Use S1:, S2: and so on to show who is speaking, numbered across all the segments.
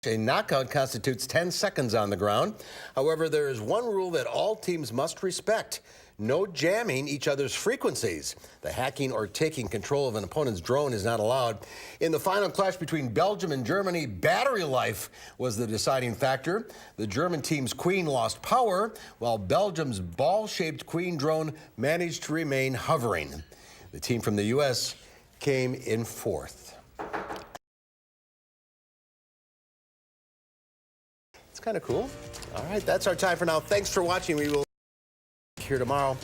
S1: A knockout constitutes 10 seconds on the ground. However, there is one rule that all teams must respect. No jamming each other's frequencies. The hacking or taking control of an opponent's drone is not allowed. In the final clash between Belgium and Germany, battery life was the deciding factor. The German team's Queen lost power, while Belgium's ball-shaped Queen drone managed to remain hovering. The team from the U.S. came in fourth. It's kind of cool. All right, that's our time for now. Thanks for watching. We will here tomorrow.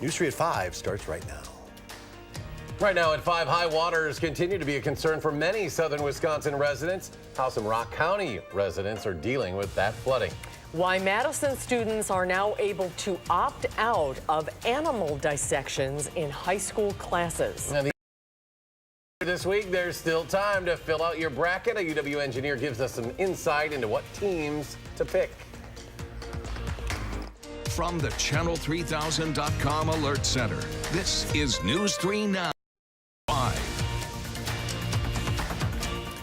S1: News 3 at 5 starts right now.
S2: Right now at 5, high waters continue to be a concern for many southern Wisconsin residents. How some Rock County residents are dealing with that flooding.
S3: Why Madison students are now able to opt out of animal dissections in high school classes.
S2: Now, this week, there's still time to fill out your bracket. A UW engineer gives us some insight into what teams to pick.
S4: From the Channel3000.com Alert Center, this is News 3 Now. 5.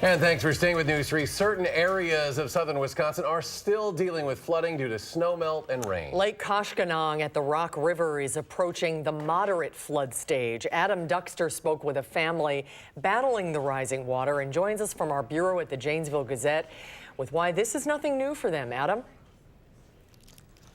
S2: And thanks for staying with News 3. Certain areas of southern Wisconsin are still dealing with flooding due to snowmelt and rain.
S3: Lake Koshkonong at the Rock River is approaching the moderate flood stage. Adam Duxter spoke with a family battling the rising water and joins us from our bureau at the Janesville Gazette with why this is nothing new for them. Adam?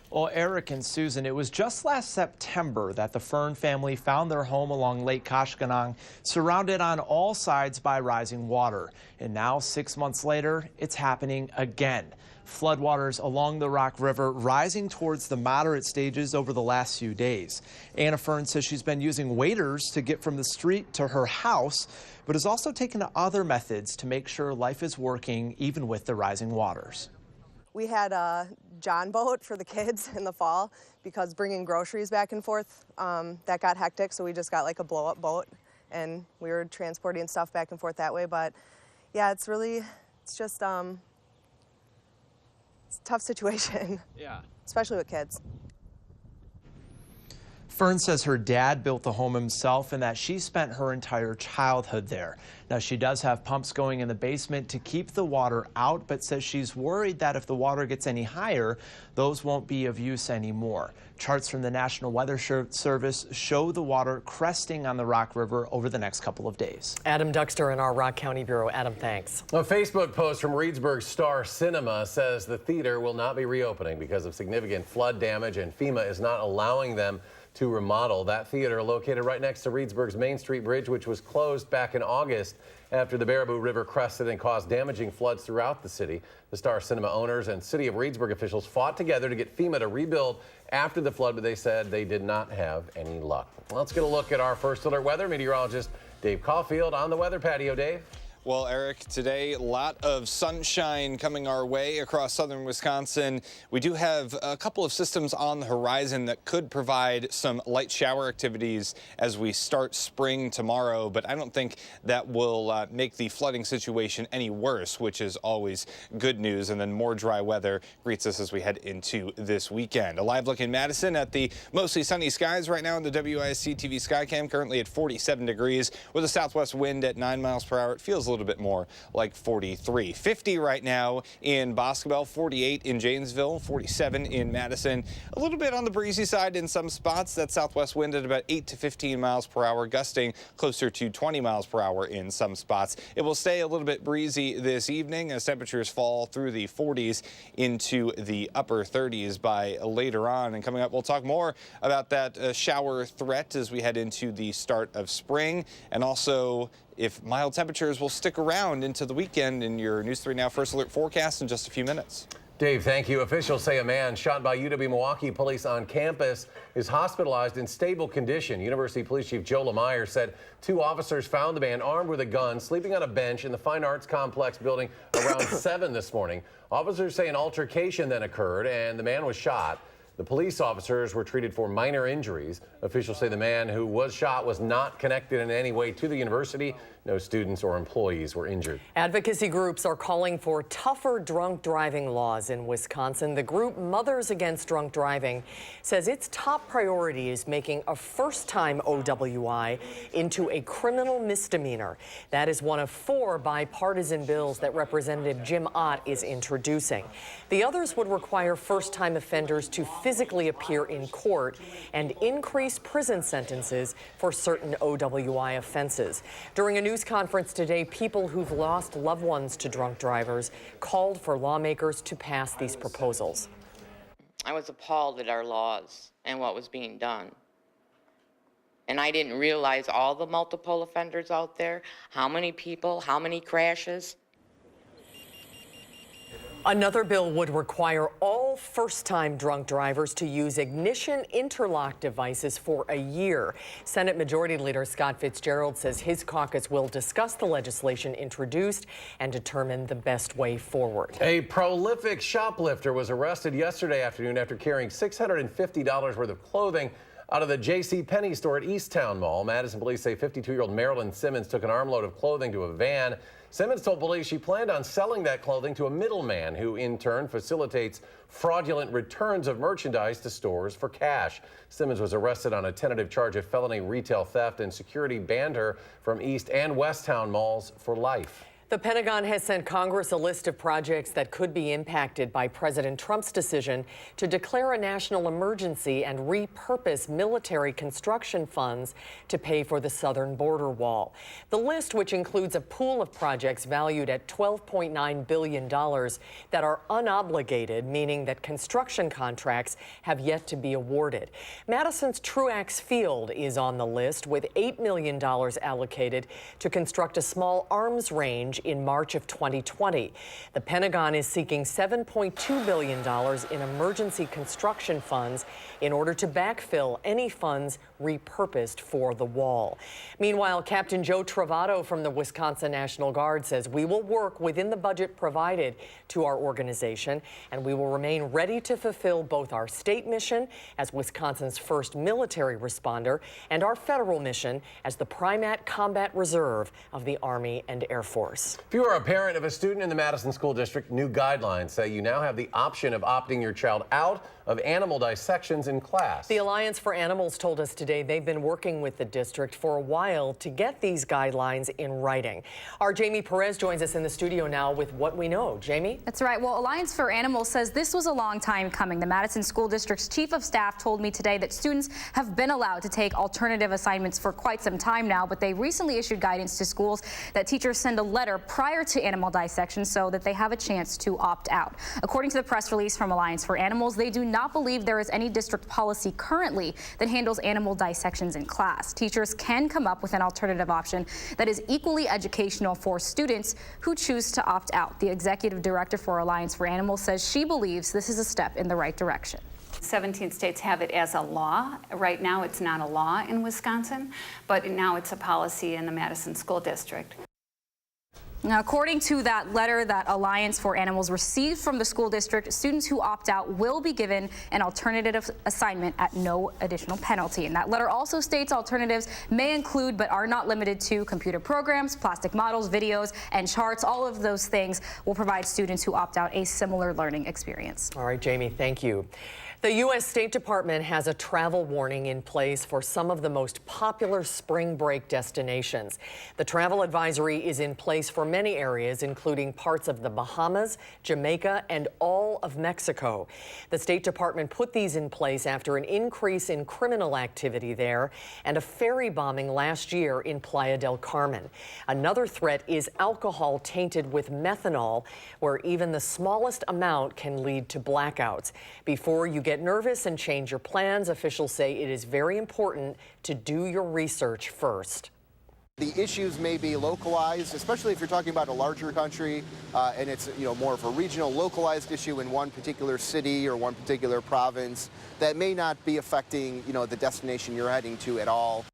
S5: Well, Eric and Susan, it was just last September that the Fern family found their home along Lake Koshkonong, surrounded on all sides by rising water. And now, 6 months later, it's happening again. Floodwaters along the Rock River rising towards the moderate stages over the last few days. Anna Fern says she's been using waders to get from the street to her house, but has also taken to other methods to make sure life is working even with the rising waters.
S6: We had a John boat for the kids in the fall because bringing groceries back and forth, that got hectic, so we just got like a blow-up boat and we were transporting stuff back and forth that way. But yeah, it's just, it's a tough situation. Yeah. Especially with kids.
S5: Fern says her dad built the home himself and that she spent her entire childhood there. Now, she does have pumps going in the basement to keep the water out, but says she's worried that if the water gets any higher, those won't be of use anymore. Charts from the National Weather Service show the water cresting on the Rock River over the next couple of days.
S3: Adam Duxter in our Rock County Bureau. Adam, thanks.
S2: A Facebook post from Reedsburg Star Cinema says the theater will not be reopening because of significant flood damage, and FEMA is not allowing them to remodel. That theater located right next to Reedsburg's Main Street Bridge, which was closed back in August after the Baraboo River crested and caused damaging floods throughout the city. The Star Cinema owners and City of Reedsburg officials fought together to get FEMA to rebuild after the flood, but they said they did not have any luck. Well, let's get a look at our first alert weather. Meteorologist Dave Caulfield on the weather patio. Dave?
S7: Well, Eric, today a lot of sunshine coming our way across southern Wisconsin. We do have a couple of systems on the horizon that could provide some light shower activities as we start spring tomorrow, but I don't think that will make the flooding situation any worse, which is always good news. And then more dry weather greets us as we head into this weekend. A live look in Madison at the mostly sunny skies right now in the WISC-TV Skycam, currently at 47 degrees with a southwest wind at 9 miles per hour. It feels a little bit more like 43. 50 right now in Boscobel, 48 in Janesville, 47 in Madison. A little bit on the breezy side in some spots. That southwest wind at about 8 to 15 miles per hour, gusting closer to 20 miles per hour in some spots. It will stay a little bit breezy this evening as temperatures fall through the 40s into the upper 30s by later on. And coming up, we'll talk more about that shower threat as we head into the start of spring, and also if mild temperatures will stick around into the weekend in your News 3 Now First Alert forecast in just a few minutes.
S2: Dave, thank you. Officials say a man shot by UW-Milwaukee police on campus is hospitalized in stable condition. University Police Chief Joe Lemire said 2 officers found the man armed with a gun sleeping on a bench in the Fine Arts Complex building around 7 this morning. Officers say an altercation then occurred and the man was shot. The police officers were treated for minor injuries. Officials say the man who was shot was not connected in any way to the university. No students or employees were injured.
S3: Advocacy groups are calling for tougher drunk driving laws in Wisconsin. The group Mothers Against Drunk Driving says its top priority is making a first-time OWI into a criminal misdemeanor. That is one of 4 bipartisan bills that Representative Jim Ott is introducing. The others would require first-time offenders to physically appear in court and increase prison sentences for certain OWI offenses. During a news conference today, people who've lost loved ones to drunk drivers called for lawmakers to pass these proposals.
S8: I was appalled at our laws and what was being done. And I didn't realize all the multiple offenders out there, how many people, how many crashes.
S3: Another bill would require all first-time drunk drivers to use ignition interlock devices for a year. Senate Majority Leader Scott Fitzgerald says his caucus will discuss the legislation introduced and determine the best way forward.
S2: A prolific shoplifter was arrested yesterday afternoon after carrying $650 worth of clothing out of the J.C. store at Easttown Mall. Madison police say 52-year-old Marilyn Simmons took an armload of clothing to a van. Simmons told police she planned on selling that clothing to a middleman who in turn facilitates fraudulent returns of merchandise to stores for cash. Simmons was arrested on a tentative charge of felony retail theft, and security banned her from East and Westtown malls for life.
S3: The Pentagon has sent Congress a list of projects that could be impacted by President Trump's decision to declare a national emergency and repurpose military construction funds to pay for the southern border wall. The list, which includes a pool of projects valued at $12.9 billion that are unobligated, meaning that construction contracts have yet to be awarded. Madison's Truax Field is on the list, with $8 million allocated to construct a small arms range in March of 2020. The Pentagon is seeking $7.2 billion in emergency construction funds in order to backfill any funds repurposed for the wall. Meanwhile, Captain Joe Travato from the Wisconsin National Guard says we will work within the budget provided to our organization, and we will remain ready to fulfill both our state mission as Wisconsin's first military responder and our federal mission as the Primate Combat Reserve of the Army and Air Force.
S2: If you are a parent of a student in the Madison School District, new guidelines say you now have the option of opting your child out of animal dissections in class.
S3: The Alliance for Animals told us today they've been working with the district for a while to get these guidelines in writing. Our Jamie Perez joins us in the studio now with what we know. Jamie?
S9: That's right. Well, Alliance for Animals says this was a long time coming. The Madison School District's chief of staff told me today that students have been allowed to take alternative assignments for quite some time now, but they recently issued guidance to schools that teachers send a letter prior to animal dissection so that they have a chance to opt out. According to the press release from Alliance for Animals, they do not believe there is any district policy currently that handles animal dissections in class. Teachers can come up with an alternative option that is equally educational for students who choose to opt out. The executive director for Alliance for Animals says she believes this is a step in the right direction.
S10: 17 states have it as a law. Right now it's not a law in Wisconsin, but now it's a policy in the Madison School District.
S9: Now, according to that letter that Alliance for Animals received from the school district, students who opt out will be given an alternative assignment at no additional penalty. And that letter also states alternatives may include but are not limited to computer programs, plastic models, videos, and charts. All of those things will provide students who opt out a similar learning experience.
S3: All right, Jamie, thank you. The U.S. State Department has a travel warning in place for some of the most popular spring break destinations. The travel advisory is in place for many areas, including parts of the Bahamas, Jamaica, and all of Mexico. The State Department put these in place after an increase in criminal activity there and a ferry bombing last year in Playa del Carmen. Another threat is alcohol tainted with methanol, where even the smallest amount can lead to blackouts. Before you get nervous and change your plans, officials say it is very important to do your research first.
S11: The issues may be localized, especially if you're talking about a larger country and it's more of a regional localized issue in one particular city or one particular province that may not be affecting the destination you're heading to at all.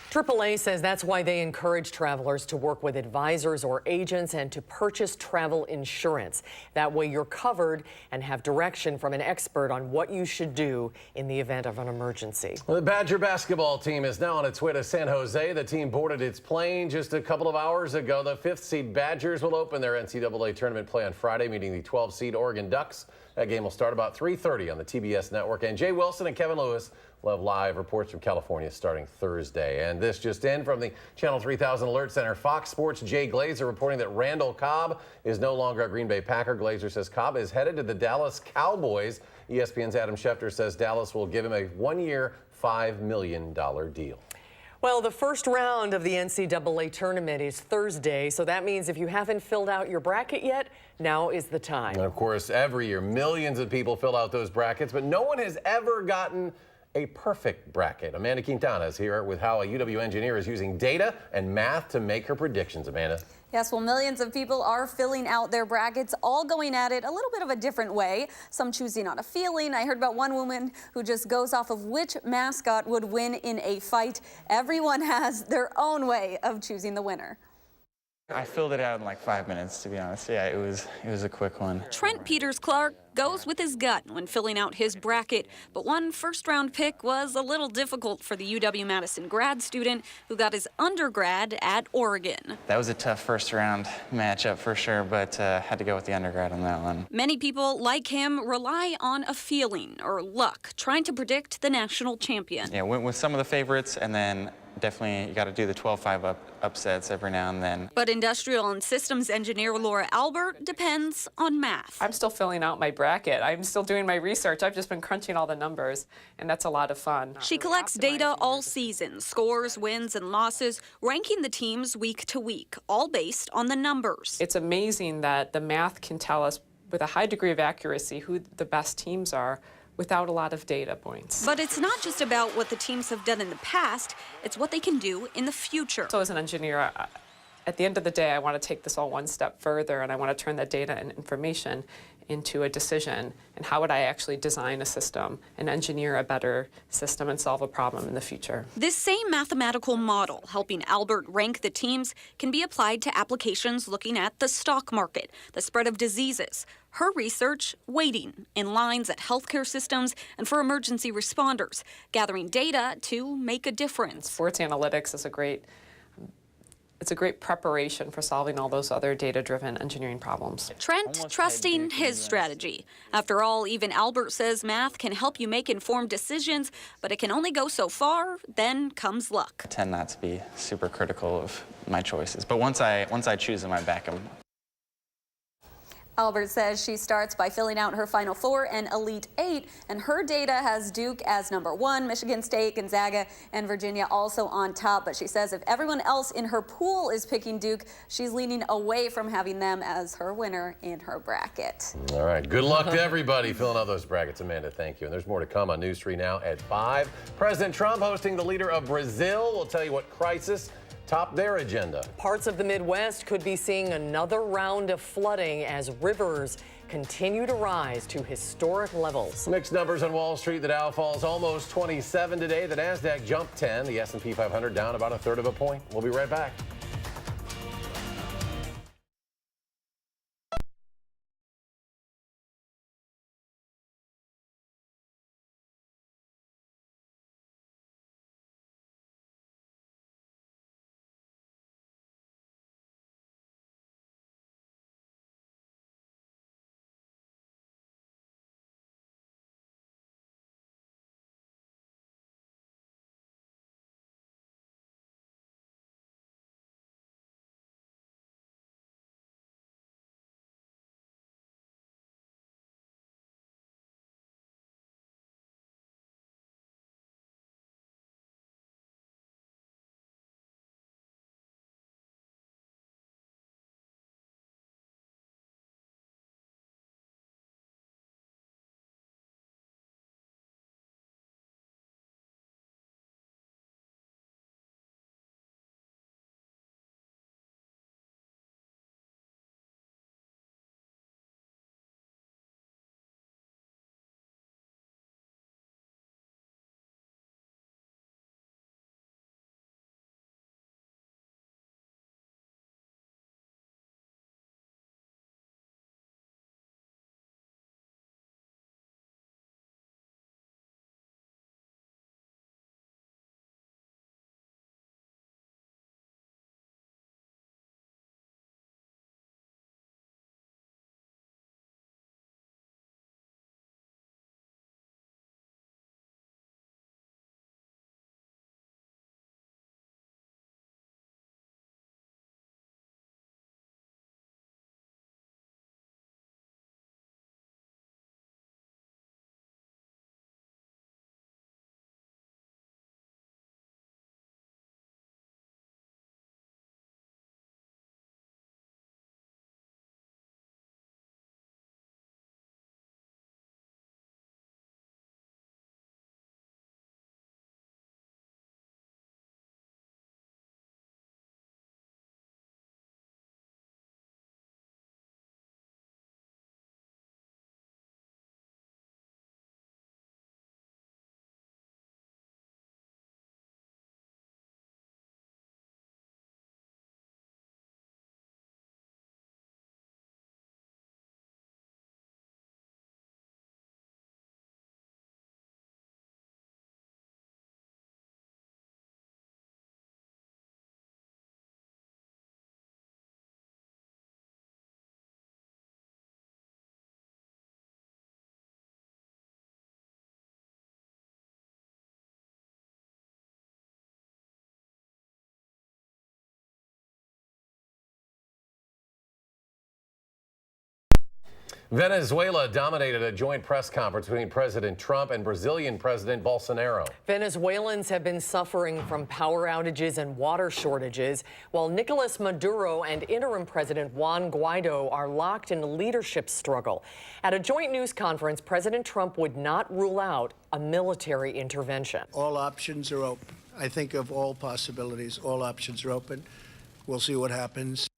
S3: AAA says that's why they encourage travelers to work with advisors or agents and to purchase travel insurance. That way you're covered and have direction from an expert on what you should do in the event of an emergency.
S2: Well, the Badger basketball team is now on its way to San Jose. The team boarded its plane just a couple of hours ago. The 5th seed Badgers will open their NCAA tournament play on Friday, meeting the 12 seed Oregon Ducks. That game will start about 3:30 on the TBS network. And Jay Wilson and Kevin Lewis will have live reports from California starting Thursday. And this just in from the Channel 3000 Alert Center. Fox Sports' Jay Glazer reporting that Randall Cobb is no longer a Green Bay Packer. Glazer says Cobb is headed to the Dallas Cowboys. ESPN's Adam Schefter says Dallas will give him a one-year, $5 million deal.
S3: Well, the first round of the NCAA tournament is Thursday, so that means if you haven't filled out your bracket yet, now is the time.
S2: And of course, every year, millions of people fill out those brackets, but no one has ever gotten a perfect bracket. Amanda Quintana is here with how a UW engineer is using data and math to make her predictions. Amanda.
S12: Yes, well, millions of people are filling out their brackets, all going at it a little bit of a different way. Some choosing on a feeling. I heard about one woman who just goes off of which mascot would win in a fight. Everyone has their own way of choosing the winner.
S13: I filled it out in like 5 minutes, to be honest. Yeah, it was a quick one.
S14: Trent Peters-Clark goes with his gut when filling out his bracket, but one first-round pick was a little difficult for the UW-Madison grad student who got his undergrad at Oregon.
S13: That was a tough first-round matchup for sure, but had to go with the undergrad on that one.
S14: Many people, like him, rely on a feeling or luck, trying to predict the national champion.
S13: Yeah, went with some of the favorites, and then definitely you got to do the 12-5 upsets every now and then.
S14: But industrial and systems engineer Laura Albert depends on math.
S15: I'm still filling out my bracket. I'm still doing my research. I've just been crunching all the numbers, and that's a lot of fun.
S14: She collects data all season, scores, wins, and losses, ranking the teams week to week, all based on the numbers.
S15: It's amazing that the math can tell us with a high degree of accuracy who the best teams are without a lot of data points.
S14: But it's not just about what the teams have done in the past, it's what they can do in the future.
S15: So as an engineer, at the end of the day, I want to take this all one step further, and I want to turn that data and information into a decision. And how would I actually design a system and engineer a better system and solve a problem in the future?
S14: This same mathematical model helping Albert rank the teams can be applied to applications looking at the stock market, the spread of diseases. Her research, waiting in lines at healthcare systems and for emergency responders, gathering data to make a difference.
S15: Sports analytics is a great preparation for solving all those other data-driven engineering problems.
S14: Trent trusting his strategy. After all, even Albert says math can help you make informed decisions, but it can only go so far, then comes luck.
S13: I tend not to be super critical of my choices, but once I choose them, I back them.
S12: Albert says she starts by filling out her Final Four and Elite Eight, and her data has Duke as number 1, Michigan State, Gonzaga, and Virginia also on top. But she says if everyone else in her pool is picking Duke, she's leaning away from having them as her winner in her bracket.
S2: All right, good luck to everybody filling out those brackets. Amanda, thank you. And there's more to come on News 3 now at 5. President Trump hosting the leader of Brazil. We'll tell you what crisis top their agenda.
S3: Parts of the Midwest could be seeing another round of flooding as rivers continue to rise to historic levels.
S2: Mixed numbers on Wall Street. The Dow falls almost 27 today. The Nasdaq jumped 10. The S&P 500 down about 1/3 of a point. We'll be right back. Venezuela dominated a joint press conference between President Trump and Brazilian President Bolsonaro.
S3: Venezuelans have been suffering from power outages and water shortages, while Nicolas Maduro and interim President Juan Guaido are locked in a leadership struggle. At a joint news conference, President Trump would not rule out a military intervention.
S16: All options are open. I think of all possibilities. All options are open. We'll see what happens.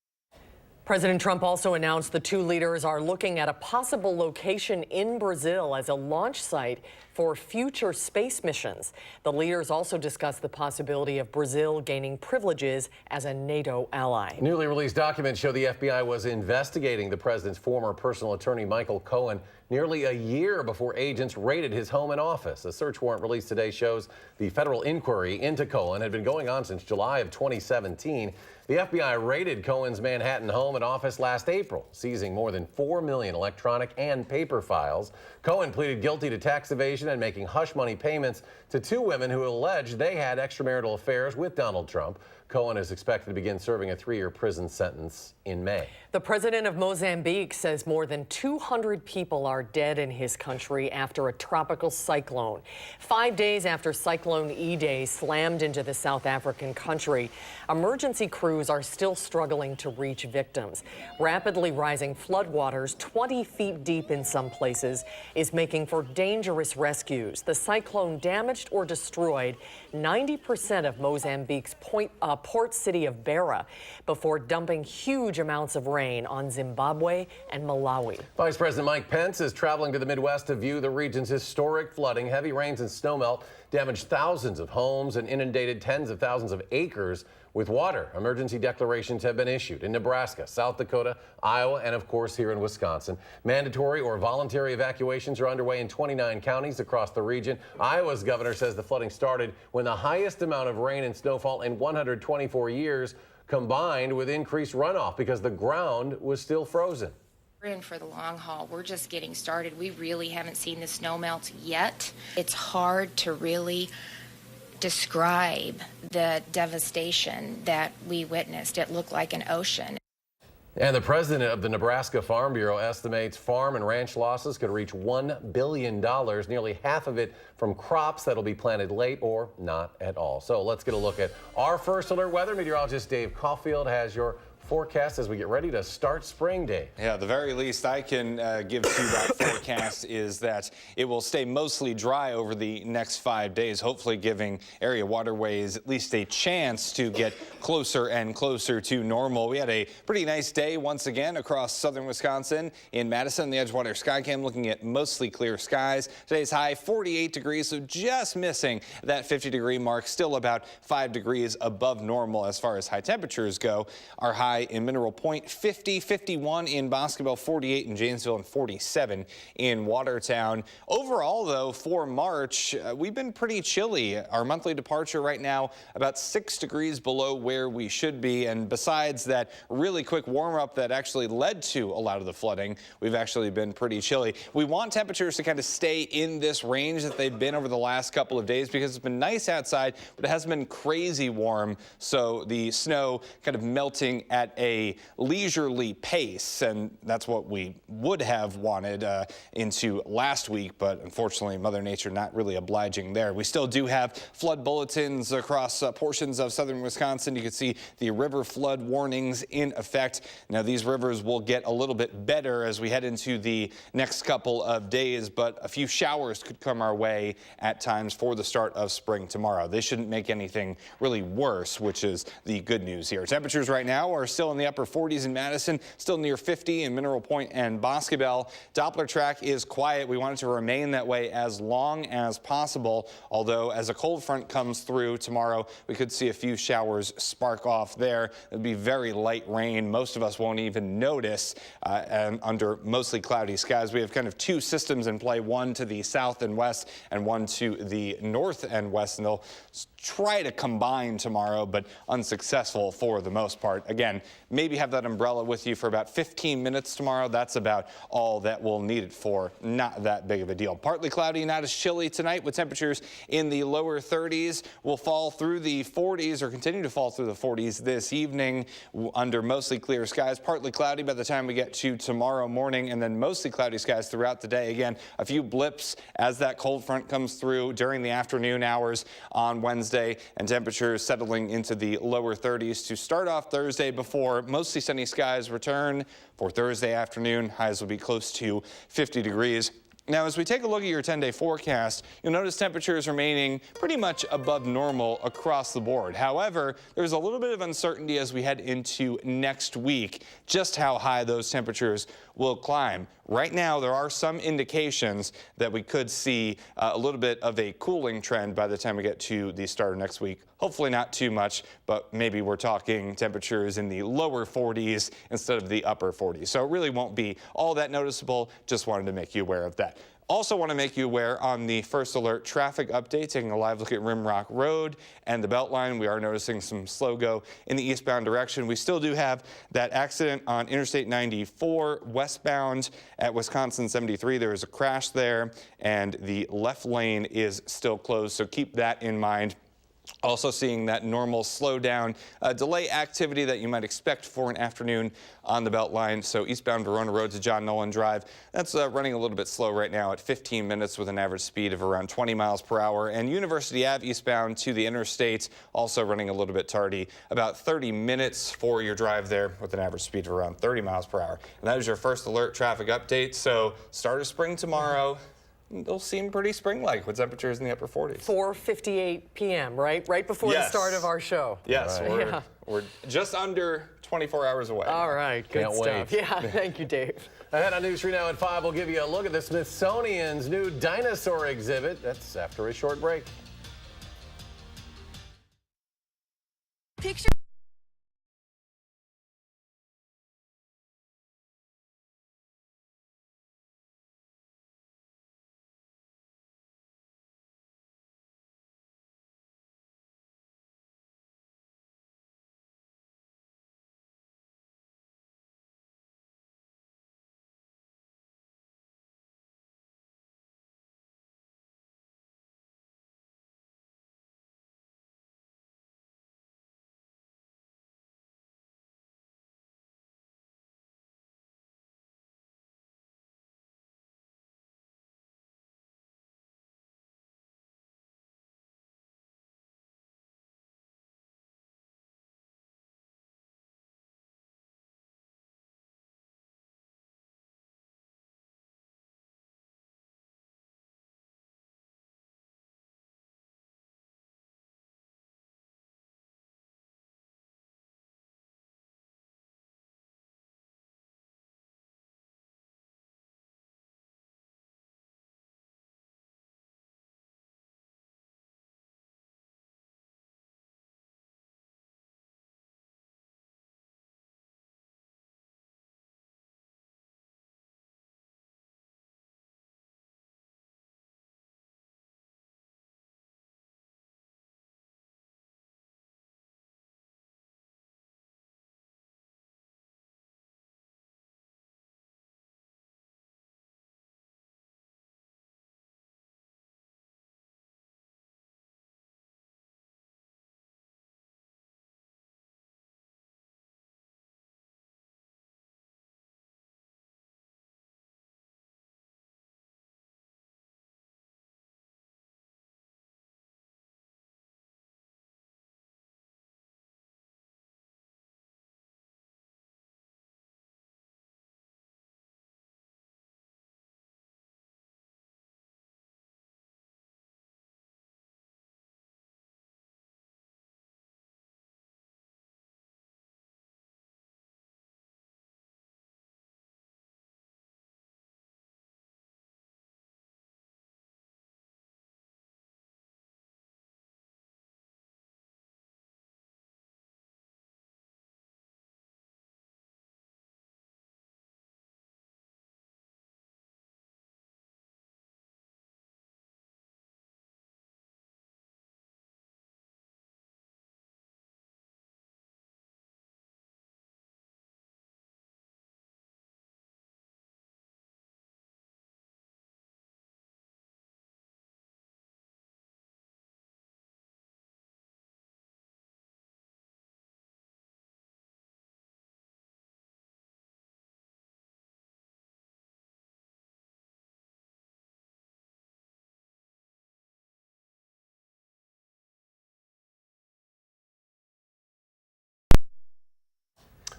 S3: President Trump also announced the two leaders are looking at a possible location in Brazil as a launch site for future space missions. The leaders also discussed the possibility of Brazil gaining privileges as a NATO ally.
S2: Newly released documents show the FBI was investigating the president's former personal attorney, Michael Cohen, nearly a year before agents raided his home and office. A search warrant released today shows the federal inquiry into Cohen had been going on since July of 2017. The FBI raided Cohen's Manhattan home and office last April, seizing more than 4 million electronic and paper files. Cohen pleaded guilty to tax evasion and making hush money payments to two women who alleged they had extramarital affairs with Donald Trump. Cohen is expected to begin serving a 3-year prison sentence in May.
S3: The president of Mozambique says more than 200 people are dead in his country after a tropical cyclone. 5 days after Cyclone Idai slammed into the South African country, emergency crews are still struggling to reach victims. Rapidly rising floodwaters, 20 feet deep in some places, is making for dangerous rescues. The cyclone damaged or destroyed 90% of Mozambique's port city of Beira before dumping huge amounts of rain on Zimbabwe and Malawi.
S2: Vice President Mike Pence is traveling to the Midwest to view the region's historic flooding. Heavy rains and snowmelt damaged thousands of homes and inundated tens of thousands of acres with water. Emergency declarations have been issued in Nebraska, South Dakota, Iowa, and of course here in Wisconsin. Mandatory or voluntary evacuations are underway in 29 counties across the region. Iowa's governor says the flooding started when the highest amount of rain and snowfall in 124 years combined with increased runoff because the ground was still frozen.
S17: We're in for the long haul. We're just getting started. We really haven't seen the snow melt yet. It's hard to really describe the devastation that we witnessed. It looked like an ocean.
S2: And the president of the Nebraska Farm Bureau estimates farm and ranch losses could reach $1 billion, nearly half of it from crops that'll be planted late or not at all. So let's get a look at our first alert weather. Meteorologist Dave Caulfield has your forecast as we get ready to start spring day.
S7: Yeah, the very least I can give to that forecast is that it will stay mostly dry over the next 5 days, hopefully giving area waterways at least a chance to get closer and closer to normal. We had a pretty nice day once again across southern Wisconsin. In Madison, the Edgewater Skycam looking at mostly clear skies. Today's high 48 degrees, so just missing that 50-degree mark, still about 5 degrees above normal as far as high temperatures go. Our high in Mineral Point 50, 51 in Boscobel, 48 in Janesville, and 47 in Watertown. Overall, though, for March, we've been pretty chilly. Our monthly departure right now about 6 degrees below where we should be. And besides that really quick warm-up that actually led to a lot of the flooding, we've actually been pretty chilly. We want temperatures to kind of stay in this range that they've been over the last couple of days because it's been nice outside, but it hasn't been crazy warm. So the snow kind of melting at a leisurely pace, and that's what we would have wanted into last week, but unfortunately Mother Nature not really obliging there. We still do have flood bulletins across portions of southern Wisconsin. You can see the river flood warnings in effect. Now these rivers will get a little bit better as we head into the next couple of days, but a few showers could come our way at times for the start of spring tomorrow. They shouldn't make anything really worse, which is the good news here. Temperatures right now are still in the upper 40s in Madison, still near 50 in Mineral Point and Boscobel. Doppler track is quiet. We want it to remain that way as long as possible, although as a cold front comes through tomorrow, we could see a few showers spark off there. It'll be very light rain. Most of us won't even notice and under mostly cloudy skies. We have kind of two systems in play, one to the south and west and one to the north and west, and they'll try to combine tomorrow, but unsuccessful for the most part. Again, maybe have that umbrella with you for about 15 minutes tomorrow. That's about all that we'll need it for. Not that big of a deal. Partly cloudy, not as chilly tonight, with temperatures in the lower 30s. Will fall through the 40s, or continue to fall through the 40s this evening under mostly clear skies. Partly cloudy by the time we get to tomorrow morning, and then mostly cloudy skies throughout the day. Again, a few blips as that cold front comes through during the afternoon hours on Wednesday, and temperatures settling into the lower 30s to start off Thursday before mostly sunny skies return for Thursday afternoon. Highs will be close to 50 degrees. Now, as we take a look at your 10-day forecast, you'll notice temperatures remaining pretty much above normal across the board. However, there's a little bit of uncertainty as we head into next week, just how high those temperatures will climb. Right now, there are some indications that we could see a little bit of a cooling trend by the time we get to the start of next week. Hopefully not too much, but maybe we're talking temperatures in the lower 40s instead of the upper 40s. So it really won't be all that noticeable. Just wanted to make you aware of that. Also want to make you aware on the first alert traffic update, taking a live look at Rimrock Road and the Beltline. We are noticing some slow go in the eastbound direction. We still do have that accident on Interstate 94 westbound at Wisconsin 73. There is a crash there, and the left lane is still closed, so keep that in mind. Also seeing that normal slowdown delay activity that you might expect for an afternoon on the Beltline. So eastbound Verona Road to John Nolan Drive, that's running a little bit slow right now at 15 minutes with an average speed of around 20 miles per hour. And University Ave eastbound to the interstate, also running a little bit tardy, about 30 minutes for your drive there with an average speed of around 30 miles per hour. And that is your first alert traffic update. So start of spring tomorrow. They'll seem pretty spring-like with temperatures in the upper 40s.
S3: 4:58 p.m., right? Right before the start of our show.
S7: Yes, right. We're just under 24 hours away.
S3: All right, good
S2: Can't
S3: stuff.
S2: wait.
S3: Yeah, thank you, Dave.
S2: Ahead on News 3 Now at 5, we'll give you a look at the Smithsonian's new dinosaur exhibit. That's after a short break.
S18: Picture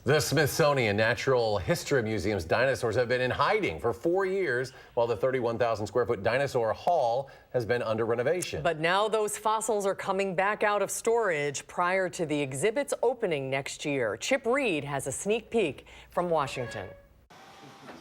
S2: The Smithsonian Natural History Museum's dinosaurs have been in hiding for 4 years while the 31,000 square foot dinosaur hall has been under renovation.
S3: But now those fossils are coming back out of storage prior to the exhibit's opening next year. Chip Reed has a sneak peek from Washington.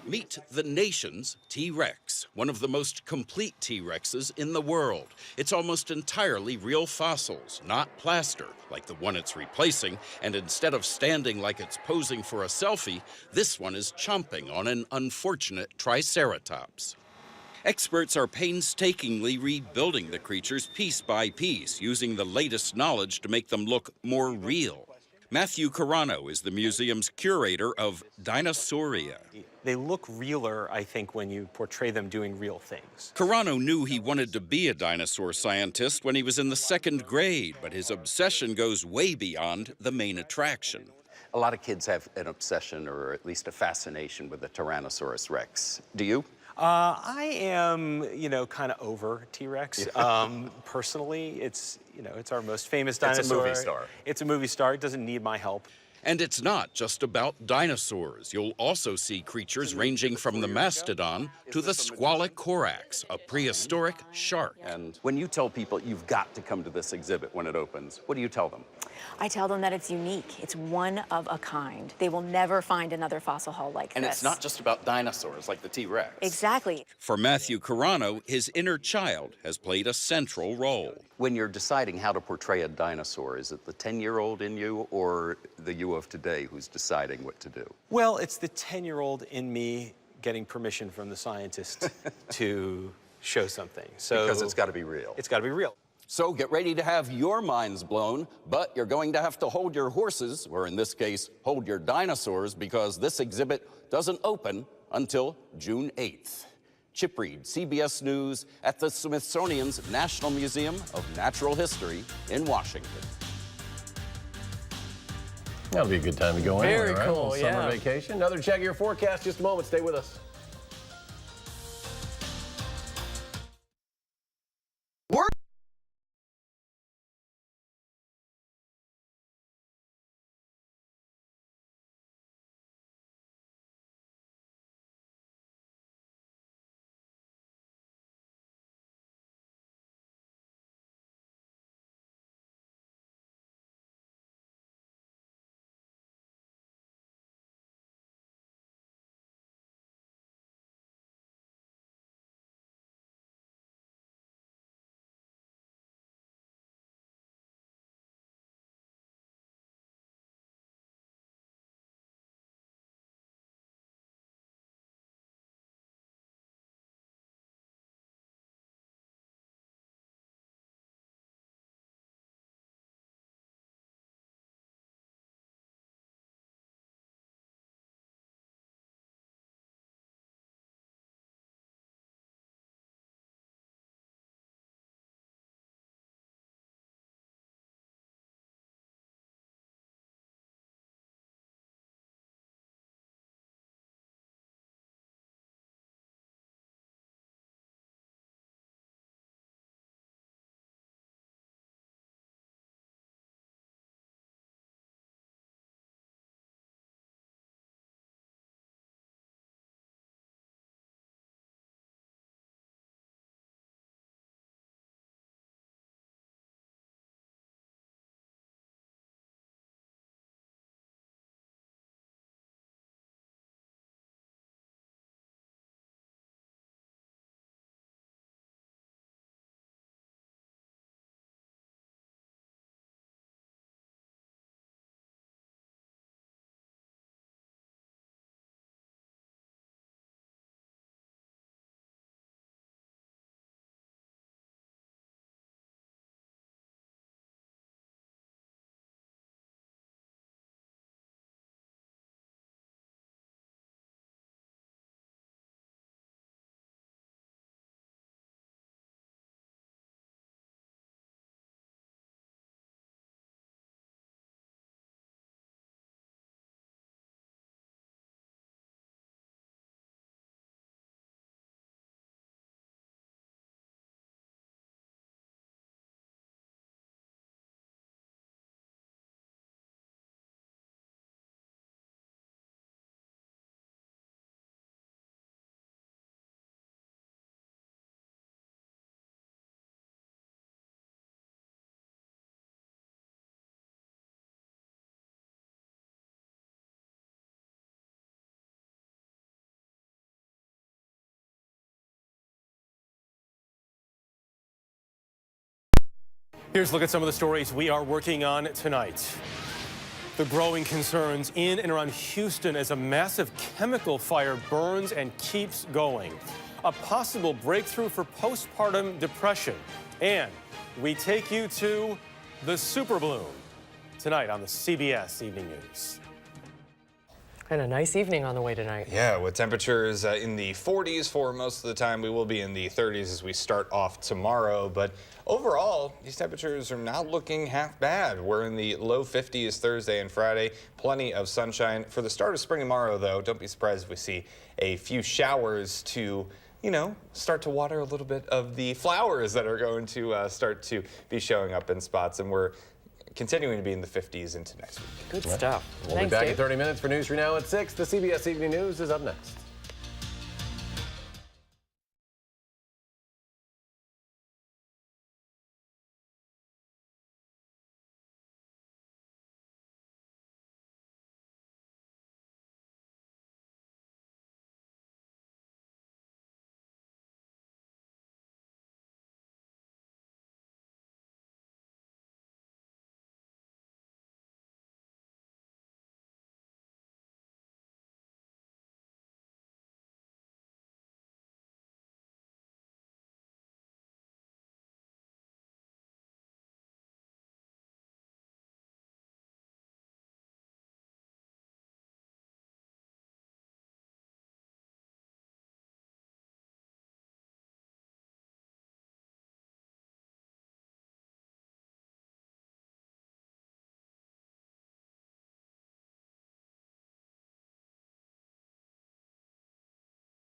S18: Meet the nation's T-Rex, one of the most complete T-Rexes in the world. It's almost entirely real fossils, not plaster, like the one it's replacing, and instead of standing like it's posing for a selfie, this one is chomping on an unfortunate Triceratops. Experts are painstakingly rebuilding the creatures piece by piece, using the latest knowledge to make them look more real. Matthew Carano is the museum's curator of Dinosauria.
S19: They look realer, I think, when you portray them doing real things.
S18: Carano knew he wanted to be a dinosaur scientist when he was in the 2nd grade, but his obsession goes way beyond the main attraction.
S20: A lot of kids have an obsession or at least a fascination with the Tyrannosaurus Rex. Do you?
S19: I am, kind of over T-Rex. Personally, it's our most famous dinosaur.
S20: It's a movie star.
S19: It's a movie star. It doesn't need my help.
S18: And it's not just about dinosaurs. You'll also see creatures ranging from the mastodon to the squalicorax, a prehistoric shark.
S20: And when you tell people you've got to come to this exhibit when it opens, what do you tell them?
S21: I tell them that it's unique. It's one of a kind. They will never find another fossil hall like this.
S20: And it's not just about dinosaurs like the T-Rex.
S21: Exactly.
S18: For Matthew Carano, his inner child has played a central role.
S20: When you're deciding how to portray a dinosaur, is it the 10-year-old in you or the you of today who's deciding what to do?
S19: Well, it's the 10-year-old in me getting permission from the scientist to show something. So
S20: Because it's got to be real.
S19: It's got to be real.
S20: So get ready to have your minds blown, but you're going to have to hold your horses, or in this case, hold your dinosaurs, because this exhibit doesn't open until June 8th. Chip Reed, CBS News, at the Smithsonian's National Museum of Natural History in Washington.
S2: That'll be a good time to go anywhere,
S3: Very
S2: right?
S3: cool,
S2: Summer
S3: yeah.
S2: vacation. Another check of your forecast. Just a moment. Stay with us.
S1: Here's a look at some of the stories we are working on tonight. The growing concerns in and around Houston as a massive chemical fire burns and keeps going. A possible breakthrough for postpartum depression. And we take you to the super bloom tonight on the CBS Evening News.
S3: And a nice evening on the way tonight.
S7: Yeah, with temperatures in the 40s for most of the time. We will be in the 30s as we start off tomorrow. But overall, these temperatures are not looking half bad. We're in the low 50s Thursday and Friday. Plenty of sunshine. For the start of spring tomorrow, though, don't be surprised if we see a few showers to, you know, start to water a little bit of the flowers that are going to start to be showing up in spots. And we're continuing to be in the 50s into next week.
S3: Good stuff.
S2: We'll be back in 30 minutes for News 3 Now at 6. The CBS Evening News is up next.